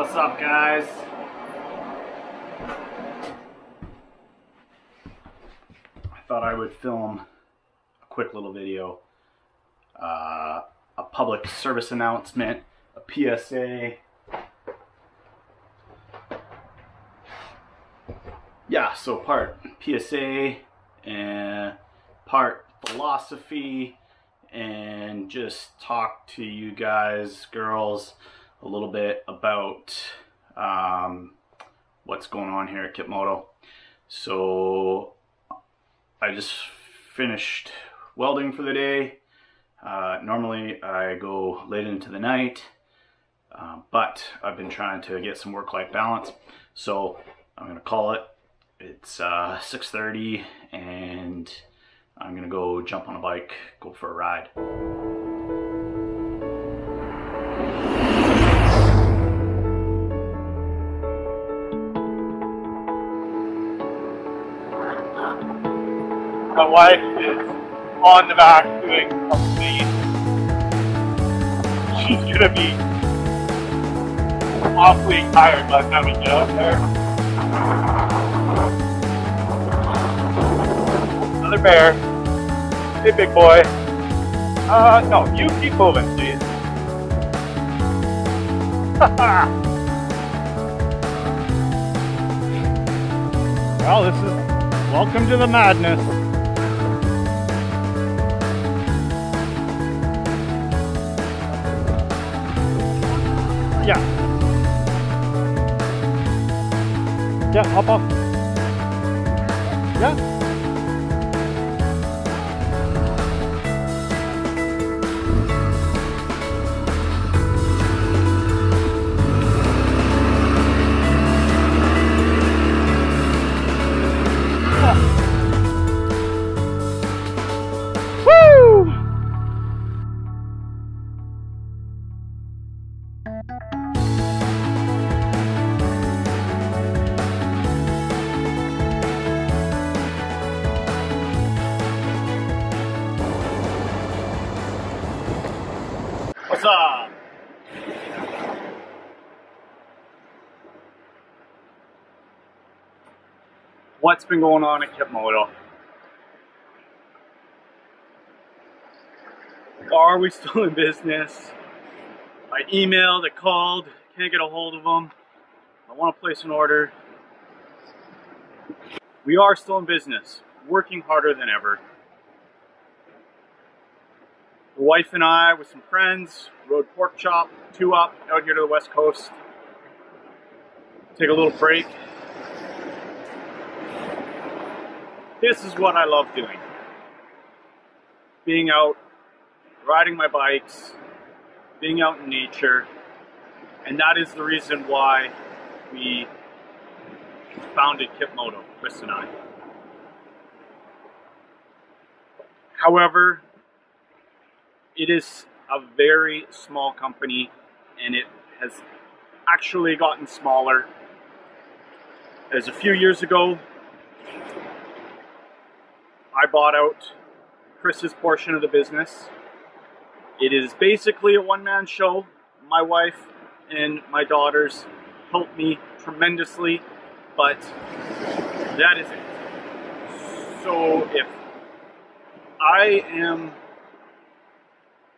What's up, guys? I thought I would film a quick little video, a public service announcement, a PSA. Yeah, so part PSA and part philosophy, and just talk to you guys, girls, a little bit about what's going on here at KIP Moto. So I just finished welding for the day. Normally I go late into the night, but I've been trying to get some work-life balance, so I'm gonna call it. It's 6:30 and I'm gonna go jump on a bike, go for a ride. My wife is on the back doing something. She's gonna be awfully tired by the time we get up there. Another bear. Hey, big boy. No, you keep moving, please. Well, this is welcome to the madness. Yeah. Yeah, hop off. Yeah. Woo! What's up? What's been going on at KIP Moto? Are we still in business? I emailed, I called, can't get a hold of them. I want to place an order. We are still in business, working harder than ever. The wife and I, with some friends, rode Porkchop, 2 up, out here to the west coast. Take a little break. This is what I love doing. Being out, riding my bikes, being out in nature. And that is the reason why we founded KIP Moto, Chris and I. However, it is a very small company, and it has actually gotten smaller. As a few years ago, I bought out Chris's portion of the business. It is basically a one-man show. My wife and my daughters help me tremendously, but that is it. So if I am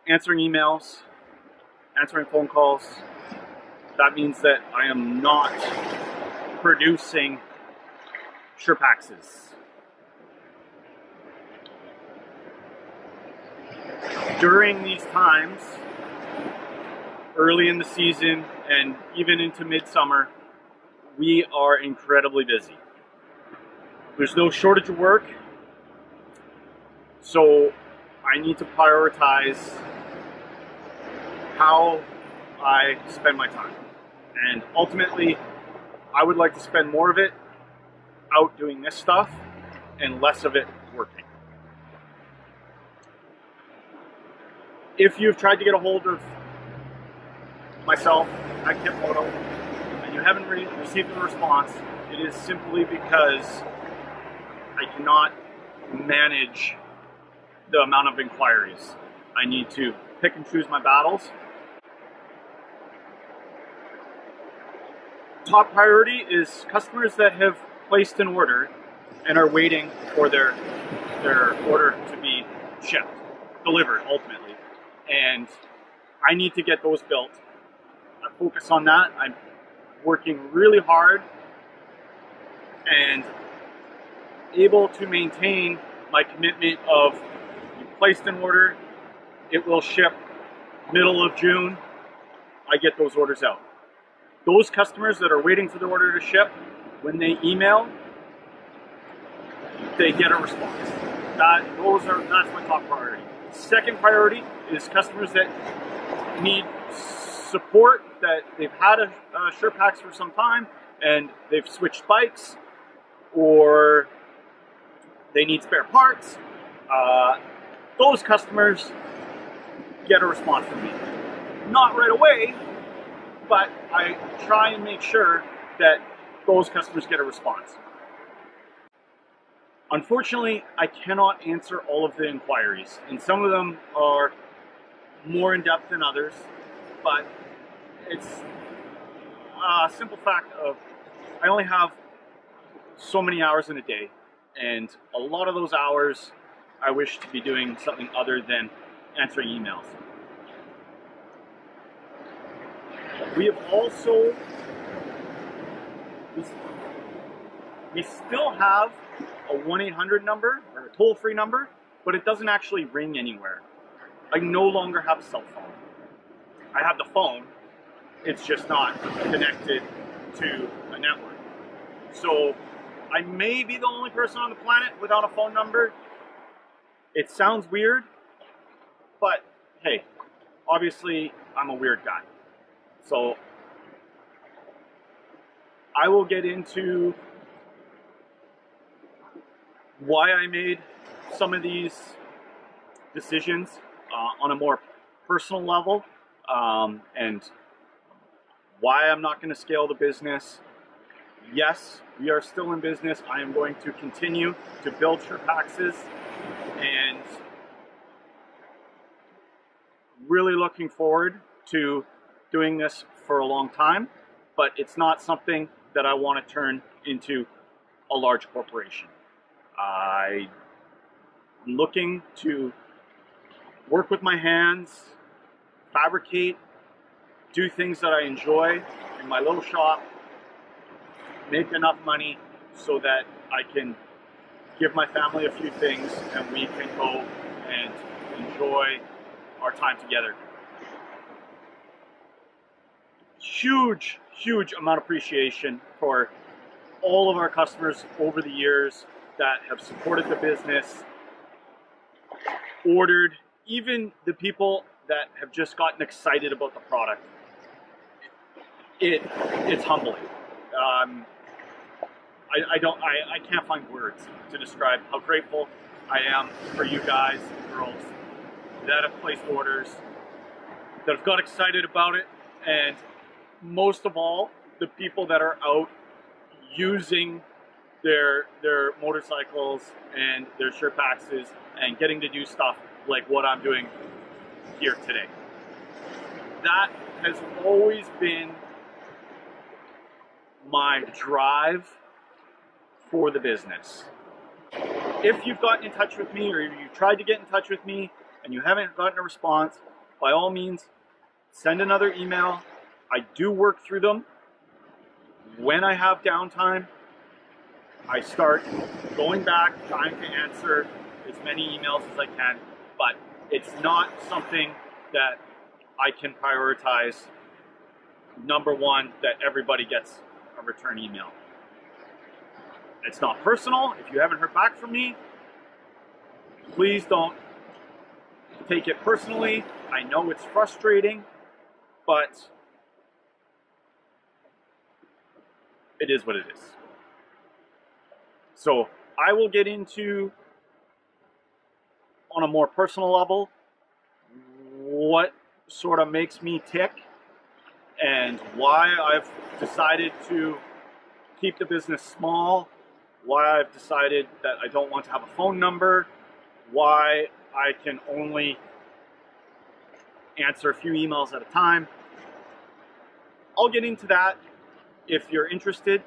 answering emails, answering phone calls, that means that I am not producing SherpaXs. During these times, early in the season and even into midsummer, we are incredibly busy. There's no shortage of work, so I need to prioritize how I spend my time. And ultimately, I would like to spend more of it out doing this stuff and less of it working. If you've tried to get a hold of myself at KIP Moto and you haven't received a response, it is simply because I cannot manage the amount of inquiries. I need to pick and choose my battles. top priority is customers that have placed an order and are waiting for their order to be shipped, delivered ultimately. And I need to get those built. I focus on that. I'm working really hard and able to maintain my commitment of you placed an order, it will ship middle of June, I get those orders out. Those customers that are waiting for the order to ship, when they email, they get a response. That's my top priority. Second priority is customers that need support, that they've had a SherpaX for some time and they've switched bikes, or they need spare parts. Those customers get a response from me. Not right away, but I try and make sure that those customers get a response. Unfortunately, I cannot answer all of the inquiries, and some of them are more in depth than others, but it's a simple fact of I only have so many hours in a day, and a lot of those hours I wish to be doing something other than answering emails. We have also, we still have a 1-800 number, or a toll-free number, but it doesn't actually ring anywhere. I no longer have a cell phone. I have the phone, it's just not connected to a network. So I may be the only person on the planet without a phone number. It sounds weird, but hey, obviously I'm a weird guy. So I will get into why I made some of these decisions on a more personal level, and why I'm not going to scale the business. Yes, we are still in business. I am going to continue to build SherpaXs, and really looking forward to doing this for a long time, but it's not something that I want to turn into a large corporation. I'm looking to work with my hands, fabricate, do things that I enjoy in my little shop, make enough money so that I can give my family a few things and we can go and enjoy our time together. Huge, huge amount of appreciation for all of our customers over the years that have supported the business, ordered, even the people that have just gotten excited about the product. It's humbling. I can't find words to describe how grateful I am for you guys and girls that have placed orders, that have got excited about it, and most of all, the people that are out using their motorcycles and their SherpaXs and getting to do stuff like what I'm doing here today. That has always been my drive for the business. If you've gotten in touch with me, or you tried to get in touch with me and you haven't gotten a response, by all means, send another email. I do work through them. When I have downtime, I start going back, trying to answer as many emails as I can, but it's not something that I can prioritize. Number one, that everybody gets a return email. It's not personal. If you haven't heard back from me, please don't take it personally. I know it's frustrating, but it is what it is. So I will get into, on a more personal level, what sort of makes me tick and why I've decided to keep the business small, why I've decided that I don't want to have a phone number, why I can only answer a few emails at a time. I'll get into that if you're interested,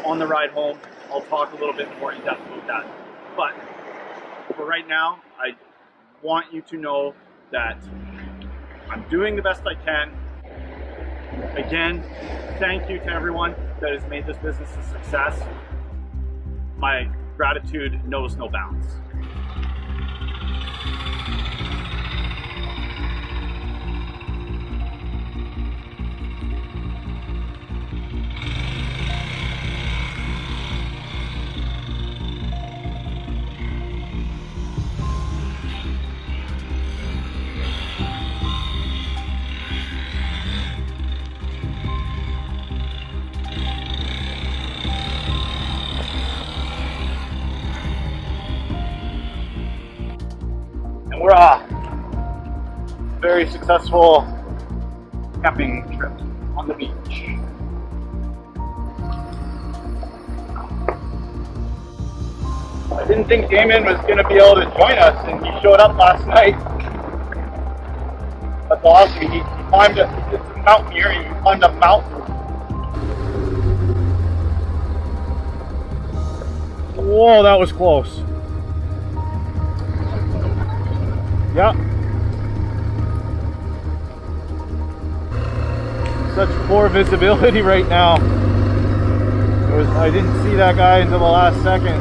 on the ride home, I'll talk a little bit more in depth about that. But for right now, I want you to know that I'm doing the best I can. Again, thank you to everyone that has made this business a success. My gratitude knows no bounds. And we're off. Very successful camping trip on the beach. I didn't think Damon was going to be able to join us, and he showed up last night. That's awesome. He climbed it's a mountain here, and he climbed a mountain. Whoa, that was close. Yeah. Such poor visibility right now. I didn't see that guy until the last second.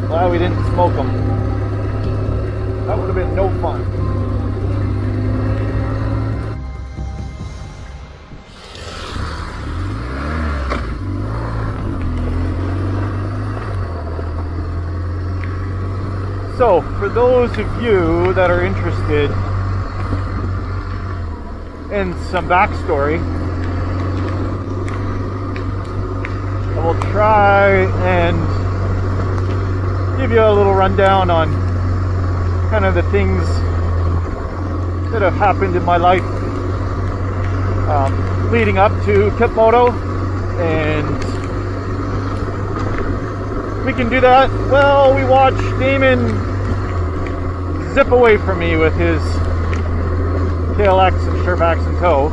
Glad we didn't smoke him. That would have been no fun. So, for those of you that are interested in some backstory, I will try and give you a little rundown on kind of the things that have happened in my life leading up to KIP Moto, and we can do that. Well, we watched Damon zip away from me with his KLX and SherpaX in tow,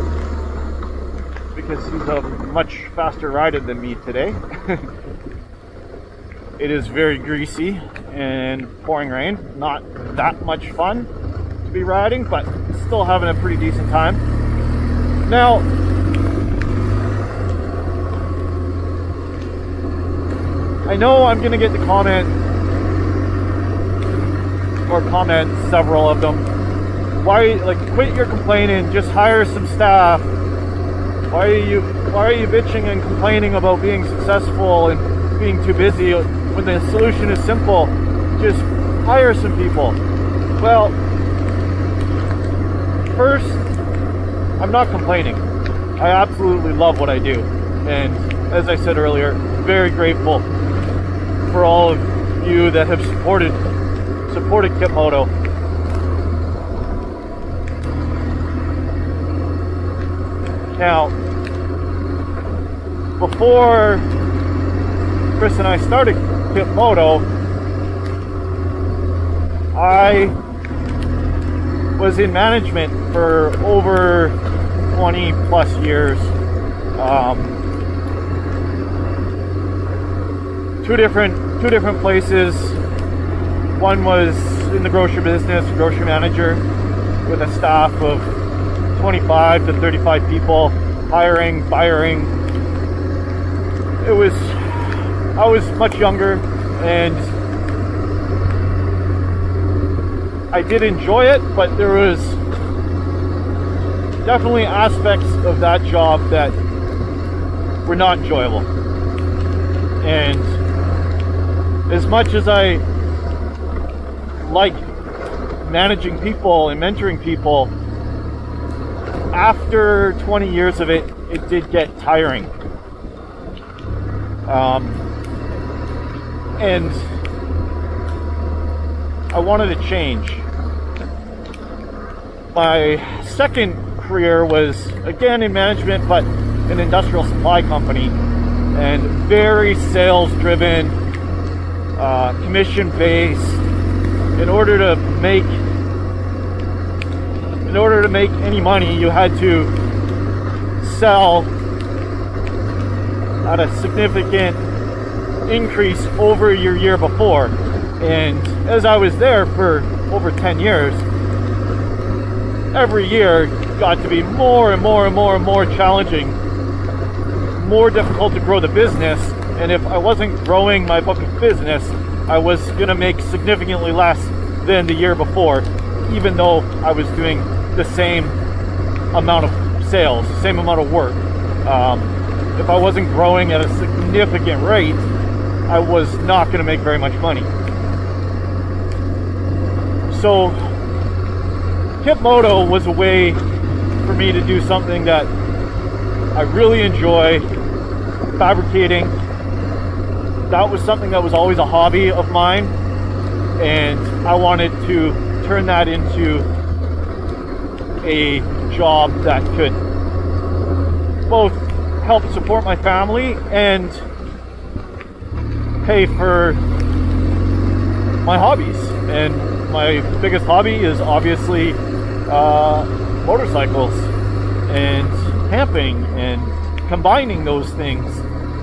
because he's a much faster rider than me today. It is very greasy and pouring rain. Not that much fun to be riding, but still having a pretty decent time. Now, I know I'm gonna get the comment, or comments, several of them. Why, like, quit your complaining, just hire some staff. Why are you bitching and complaining about being successful and being too busy when the solution is simple? Just hire some people. Well, first, I'm not complaining. I absolutely love what I do. And as I said earlier, very grateful for all of you that have supported KIP Moto. Now, before Chris and I started KIP Moto, I was in management for over 20 plus years. Two different places. One was in the grocery business, grocery manager, with a staff of 25 to 35 people, hiring, firing. I was much younger, and I did enjoy it, but there was definitely aspects of that job that were not enjoyable. And as much as I like managing people and mentoring people, after 20 years of it, it did get tiring. And I wanted to change. My second career was again in management, but an industrial supply company, and very sales driven, commission based. In order to make in order to make any money, you had to sell at a significant increase over your year before. And as I was there for over 10 years, every year got to be more and more and more and more challenging, more difficult to grow the business. And if I wasn't growing my book of business, I was going to make significantly less than the year before, even though I was doing the same amount of sales, same amount of work. If I wasn't growing at a significant rate, I was not going to make very much money. So KIP Moto was a way for me to do something that I really enjoy, fabricating. That was something that was always a hobby of mine, and I wanted to turn that into a job that could both help support my family and pay for my hobbies. And my biggest hobby is obviously motorcycles and camping, and combining those things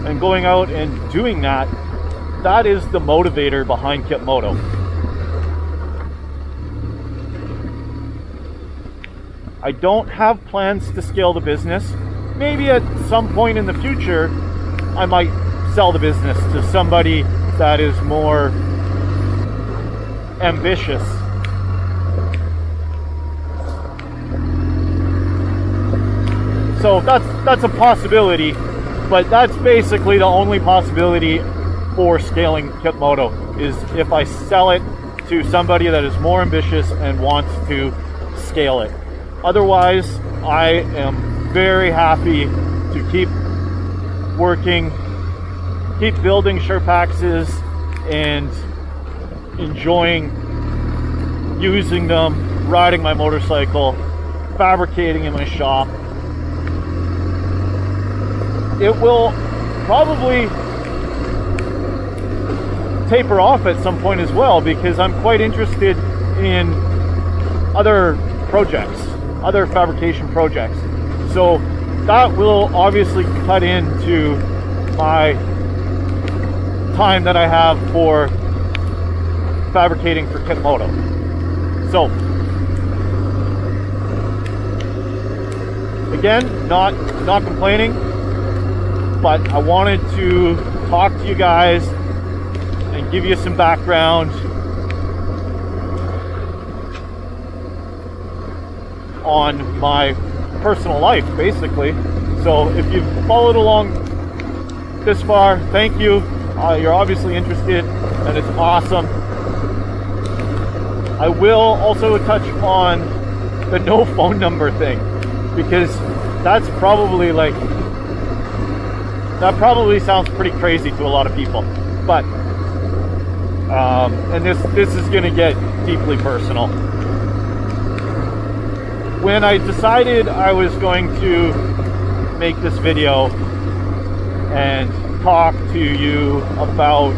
and going out and doing that. That is the motivator behind KIP Moto. I don't have plans to scale the business. Maybe at some point in the future, I might sell the business to somebody that is more ambitious. So that's a possibility, but that's basically the only possibility for scaling KIP Moto, is if I sell it to somebody that is more ambitious and wants to scale it. Otherwise, I am very happy to keep working, keep building SherpaXs and enjoying using them, riding my motorcycle, fabricating in my shop. It will probably taper off at some point as well, because I'm quite interested in other projects, other fabrication projects. So that will obviously cut into my time that I have for fabricating for KIP Moto. So again, not complaining, but I wanted to talk to you guys and give you some background on my personal life, basically. So if you've followed along this far, thank you. You're obviously interested, and it's awesome. I will also touch on the no phone number thing, because that's probably like, that probably sounds pretty crazy to a lot of people, but and this is gonna get deeply personal. When I decided I was going to make this video and talk to you about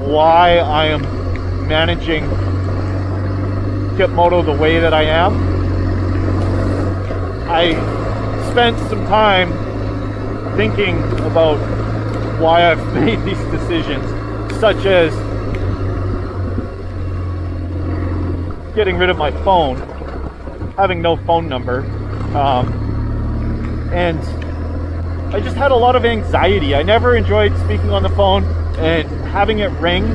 why I am managing KIP Moto the way that I am, I spent some time thinking about why I've made these decisions, such as getting rid of my phone, having no phone number, and I just had a lot of anxiety. I never enjoyed speaking on the phone, and having it ring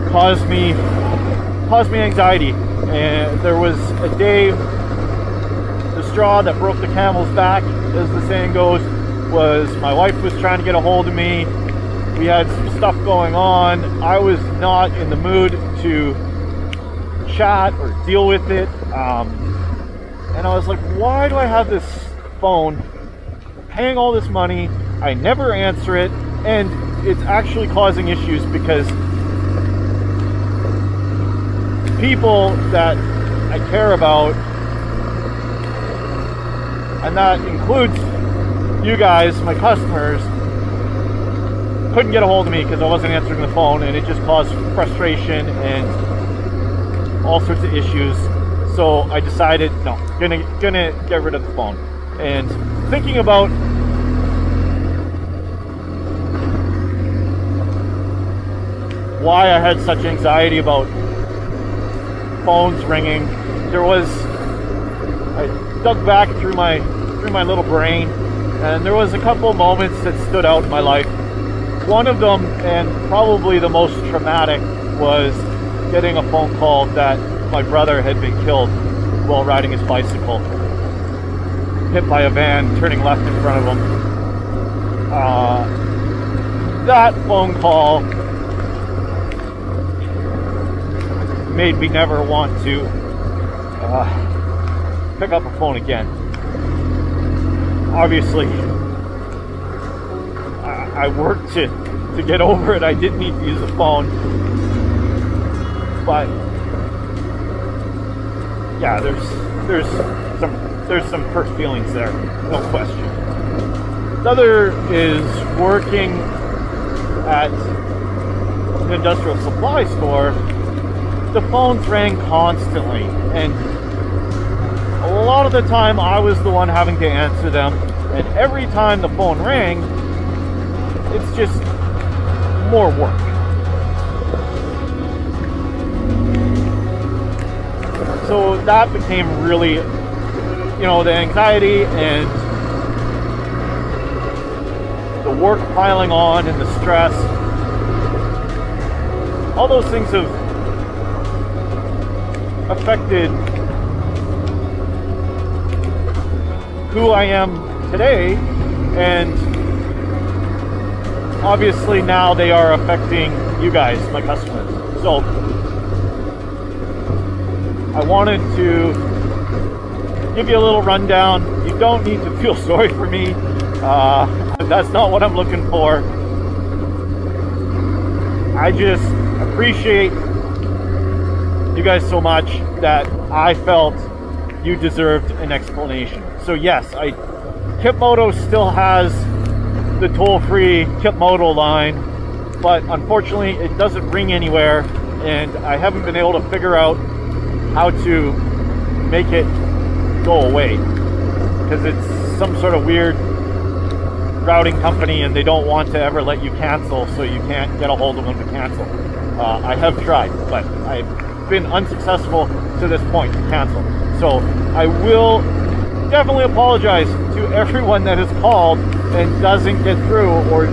caused me anxiety. And there was a day, the straw that broke the camel's back, as the saying goes, was my wife was trying to get a hold of me. We had some stuff going on. I was not in the mood to chat or deal with it, and I was like, why do I have this phone, paying all this money, I never answer it, and it's actually causing issues because people that I care about, and that includes you guys, my customers, couldn't get a hold of me because I wasn't answering the phone, and it just caused frustration and all sorts of issues. So I decided, no, gonna get rid of the phone. And thinking about why I had such anxiety about phones ringing, I dug back through my little brain, and there was a couple of moments that stood out in my life. One of them, and probably the most traumatic, was getting a phone call that my brother had been killed while riding his bicycle, hit by a van turning left in front of him. That phone call made me never want to pick up a phone again. Obviously, I worked to get over it. I didn't need to use a phone, but yeah, there's some hurt feelings there, no question. The other is working at an industrial supply store. The phones rang constantly, and a lot of the time I was the one having to answer them, and every time the phone rang, it's just more work. So that became really, the anxiety and the work piling on and the stress, all those things have affected who I am today, and obviously now they are affecting you guys, my customers. So I wanted to give you a little rundown. You don't need to feel sorry for me. That's not what I'm looking for. I just appreciate you guys so much that I felt you deserved an explanation. So yes, KIP Moto still has the toll-free KIP Moto line, but unfortunately it doesn't ring anywhere, and I haven't been able to figure out how to make it go away, because it's some sort of weird routing company and they don't want to ever let you cancel, so you can't get a hold of them to cancel. I have tried, but I've been unsuccessful to this point to cancel. So I will definitely apologize to everyone that has called and doesn't get through or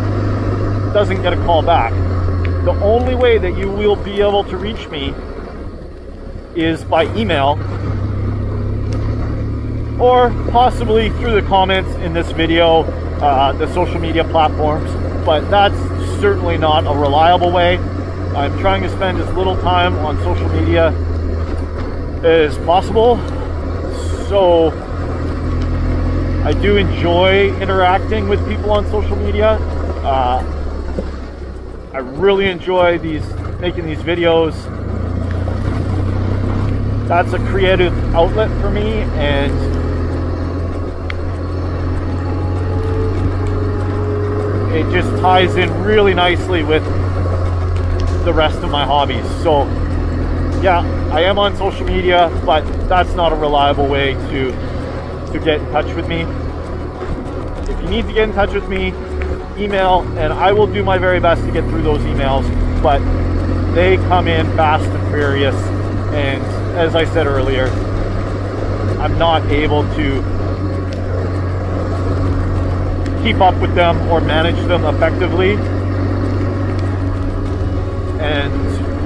doesn't get a call back. The only way that you will be able to reach me is by email, or possibly through the comments in this video, the social media platforms, but that's certainly not a reliable way. I'm trying to spend as little time on social media as possible, so I do enjoy interacting with people on social media. I really enjoy making these videos. That's a creative outlet for me, and it just ties in really nicely with the rest of my hobbies. So yeah, I am on social media, but that's not a reliable way to get in touch with me. If you need to get in touch with me, email, and I will do my very best to get through those emails, but they come in fast and furious, and as I said earlier, I'm not able to keep up with them or manage them effectively, and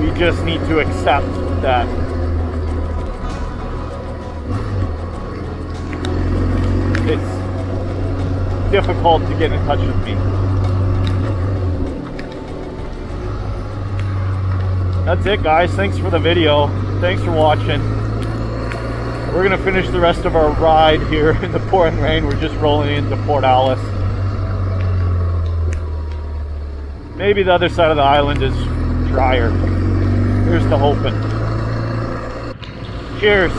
we just need to accept that it's difficult to get in touch with me. That's it, guys. Thanks for the video. Thanks for watching. We're gonna finish the rest of our ride here in the pouring rain. We're just rolling into Port Alice. Maybe the other side of the island is drier. Here's to hoping. Cheers.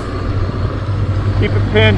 Keep it pinned.